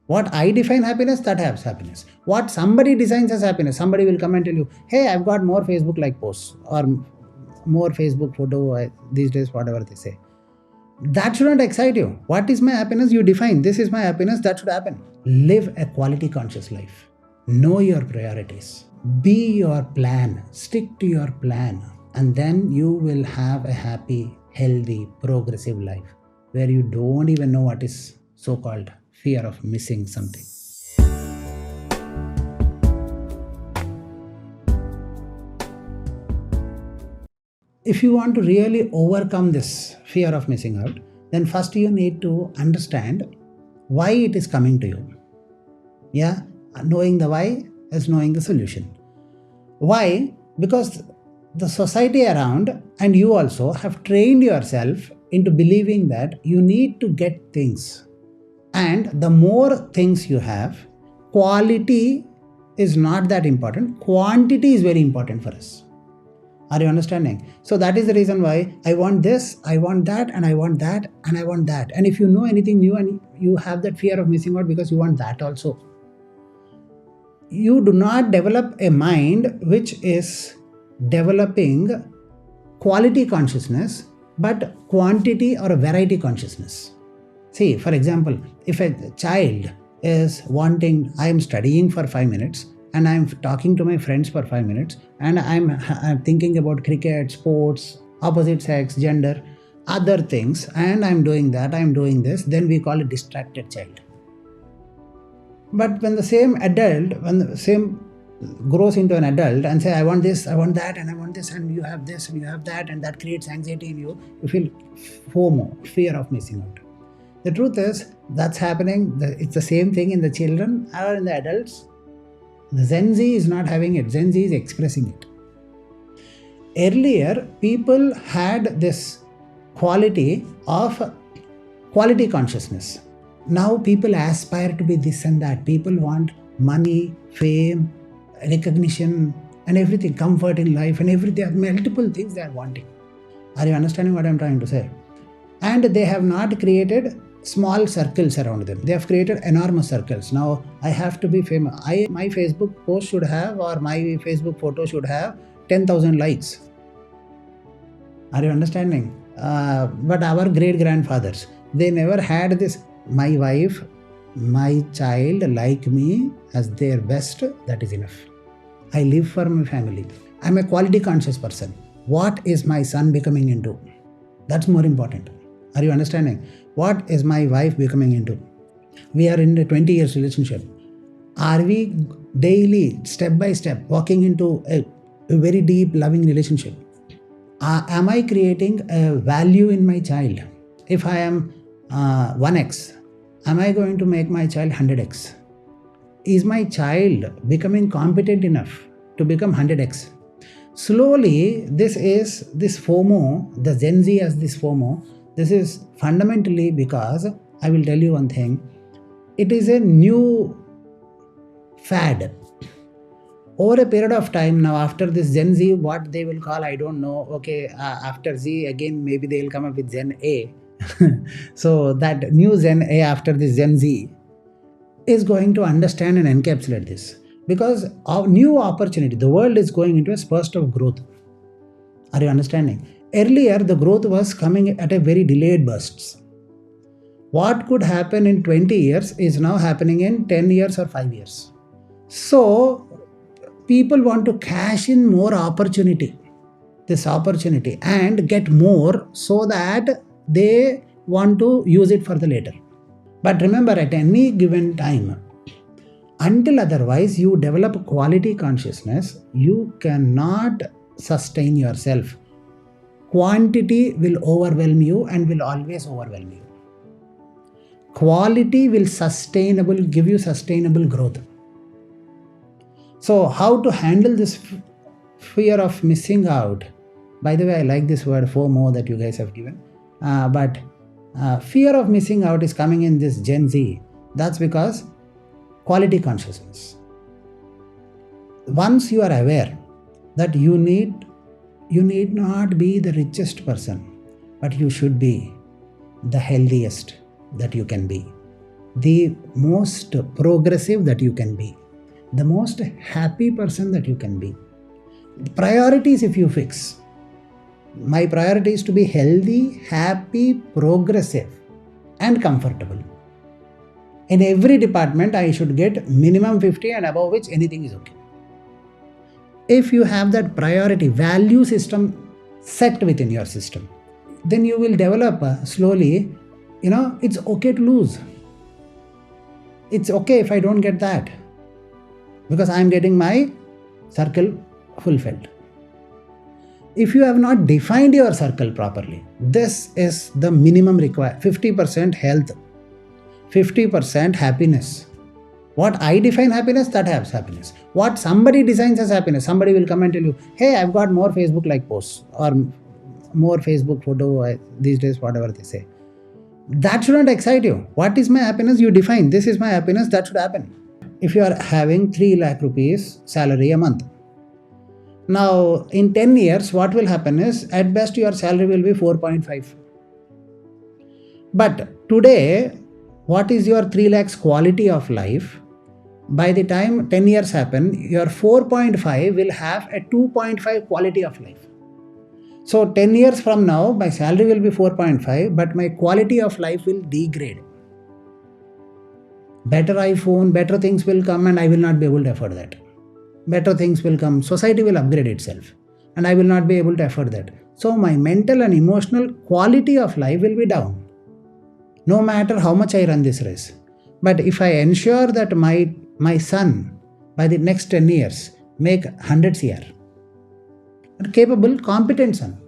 What I define happiness, that has happiness. What somebody designs as happiness, somebody will come and tell you, hey, I've got more Facebook like posts or more Facebook photo these days, whatever they say. That shouldn't excite you. What is my happiness? You define, this is my happiness, that should happen. Live a quality conscious life. Know your priorities. Be your plan. Stick to your plan. And then you will have a happy, healthy, progressive life where you don't even know what is so-called fear of missing something. If you want to really overcome this fear of missing out, then first you need to understand why it is coming to you. Yeah, knowing the why is knowing the solution. Why? Because the society around and you also have trained yourself into believing that you need to get things. And the more things you have, quality is not that important. Quantity is very important for us. Are you understanding? So that is the reason why I want this, I want that, and I want that, and I want that. And if you know anything new and you have that fear of missing out because you want that also, you do not develop a mind which is developing quality consciousness, but quantity or a variety consciousness. See, for example, if a child is wanting, I am studying for 5 minutes, and I'm talking to my friends for 5 minutes, and I'm thinking about cricket, sports, opposite sex, gender, other things, and I'm doing that, I'm doing this, then we call it distracted child. But when the same adult, when the same grows into an adult and say, I want this, I want that, and I want this, and you have this, and you have that, and that creates anxiety in you, you feel FOMO, fear of missing out. The truth is, that's happening, it's the same thing in the children or in the adults. The Gen Z is not having it. Gen Z is expressing it. Earlier, people had this quality of quality consciousness. Now people aspire to be this and that. People want money, fame, recognition, and everything, comfort in life, and everything. Multiple things they are wanting. Are you understanding what I am trying to say? And they have not created small circles around them. They have created enormous circles. Now I have to be famous. My Facebook post should have, or my Facebook photo should have 10,000 likes. Are you understanding? But our great grandfathers, they never had this. My wife, my child like me as their best, that is enough. I live for my family. I'm a quality conscious person. What is my son becoming into? That's more important. Are you understanding? What is my wife becoming into? We are in a 20 years relationship. Are we daily, step by step, walking into a very deep, loving relationship? Am I creating a value in my child? If I am 1x, am I going to make my child 100x? Is my child becoming competent enough to become 100x? Slowly, this FOMO, the Gen Z has this FOMO. This is fundamentally because, I will tell you one thing, it is a new fad. Over a period of time now, after this Gen Z, what they will call, I don't know, okay, after Z, again, maybe they will come up with Gen A. So that new Gen A after this Gen Z is going to understand and encapsulate this. Because of new opportunity, the world is going into a burst of growth. Are you understanding? Earlier, the growth was coming at a very delayed bursts. What could happen in 20 years is now happening in 10 years or 5 years. So, people want to cash in more opportunity, this opportunity, and get more so that they want to use it for the later. But remember, at any given time, until otherwise you develop quality consciousness, you cannot sustain yourself. Quantity will overwhelm you and will always overwhelm you. Quality will give you sustainable growth. So how to handle this fear of missing out? By the way, I like this word FOMO that you guys have given. But fear of missing out is coming in this Gen Z. That's because quality consciousness. Once you are aware that you need not be the richest person, but you should be the healthiest that you can be. the most progressive that you can be, the most happy person that you can be. Priorities, if you fix, my priority is to be healthy, happy, progressive, and comfortable. In every department, I should get minimum 50, and above which anything is okay. If you have that priority value system set within your system, then you will develop slowly, it's okay to lose. It's okay if I don't get that, because I am getting my circle fulfilled. If you have not defined your circle properly, this is the minimum required. 50% health, 50% happiness. What I define happiness, that has happiness. What somebody designs as happiness, somebody will come and tell you, hey, I've got more Facebook like posts or more Facebook photo these days, whatever they say. That shouldn't excite you. What is my happiness? You define, this is my happiness, that should happen. If you are having 3 lakh rupees salary a month, now in 10 years, what will happen is, at best your salary will be 4.5. But today, what is your 3 lakhs quality of life? By the time 10 years happen, your 4.5 will have a 2.5 quality of life. So 10 years from now, my salary will be 4.5, but my quality of life will degrade. Better iPhone, better things will come, and I will not be able to afford that. Better things will come, society will upgrade itself, and I will not be able to afford that. So my mental and emotional quality of life will be down, no matter how much I run this race. But if I ensure that my son, by the next 10 years, make 100 CR, a capable, competent son,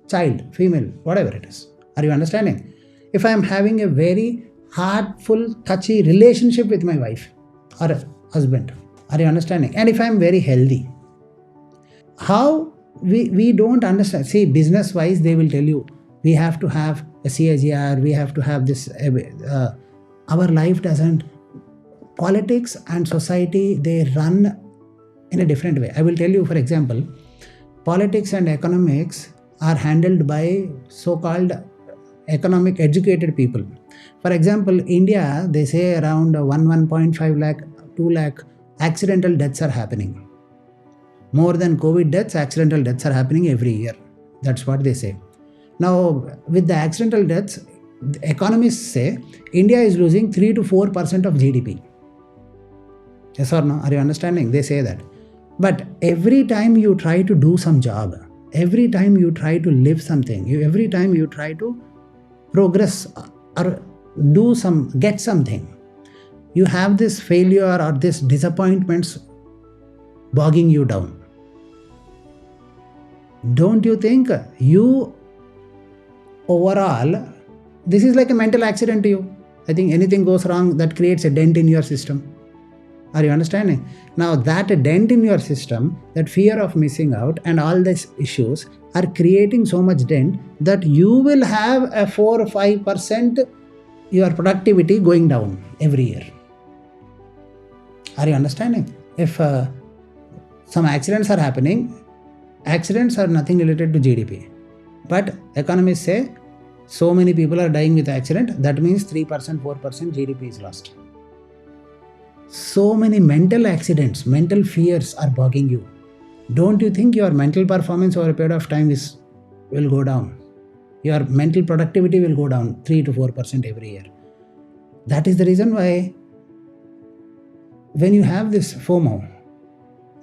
child, female, whatever it is. Are you understanding? If I am having a very heartful, touchy relationship with my wife or husband, are you understanding? And if I am very healthy, how we don't understand. See, business wise, they will tell you, we have to have a CAGR, we have to have this. Our life doesn't. Politics and society, they run in a different way. I will tell you, for example, politics and economics are handled by so-called economic educated people. For example, India, they say around 1.5 lakh, 2 lakh accidental deaths are happening. More than COVID deaths, accidental deaths are happening every year. That's what they say. Now, with the accidental deaths, the economists say India is losing 3 to 4% of GDP. Yes or no? Are you understanding? They say that. But every time you try to do some job, every time you try to live something, every time you try to progress or get something, you have this failure or this disappointments bogging you down. Don't you think you overall, this is like a mental accident to you? I think anything goes wrong, that creates a dent in your system. Are you understanding? Now that dent in your system, that fear of missing out and all these issues are creating so much dent that you will have a 4 or 5% your productivity going down every year. Are you understanding? If some accidents are happening, accidents are nothing related to GDP. But economists say so many people are dying with accident, that means 3%, 4% GDP is lost. So many mental accidents, mental fears are bogging you. Don't you think your mental performance over a period of time will go down? Your mental productivity will go down 3 to 4% every year. That is the reason why when you have this FOMO,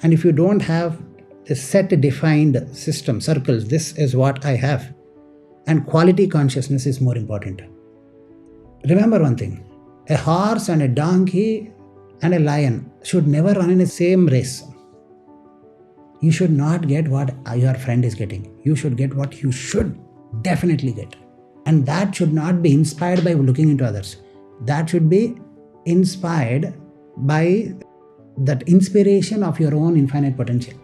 and if you don't have a set defined system, circles, this is what I have, and quality consciousness is more important. Remember one thing, a horse and a donkey and a lion should never run in the same race. You should not get what your friend is getting. You should get what you should definitely get. And that should not be inspired by looking into others. That should be inspired by that inspiration of your own infinite potential.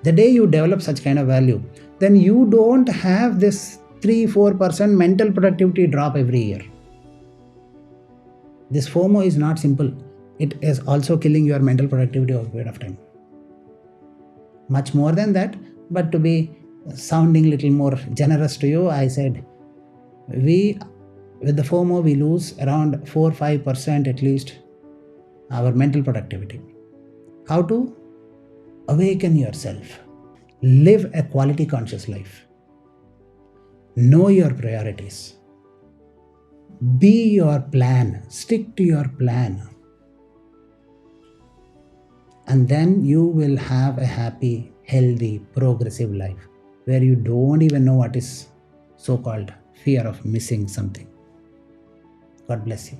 The day you develop such kind of value, then you don't have this 3-4% mental productivity drop every year. This FOMO is not simple. It is also killing your mental productivity over a period of time. Much more than that, but to be sounding little more generous to you, I said, we With the FOMO, we lose around 4-5% at least our mental productivity. How to awaken yourself? Live a quality conscious life. Know your priorities. Be your plan. Stick to your plan. And then you will have a happy, healthy, progressive life where you don't even know what is so-called fear of missing something. God bless you.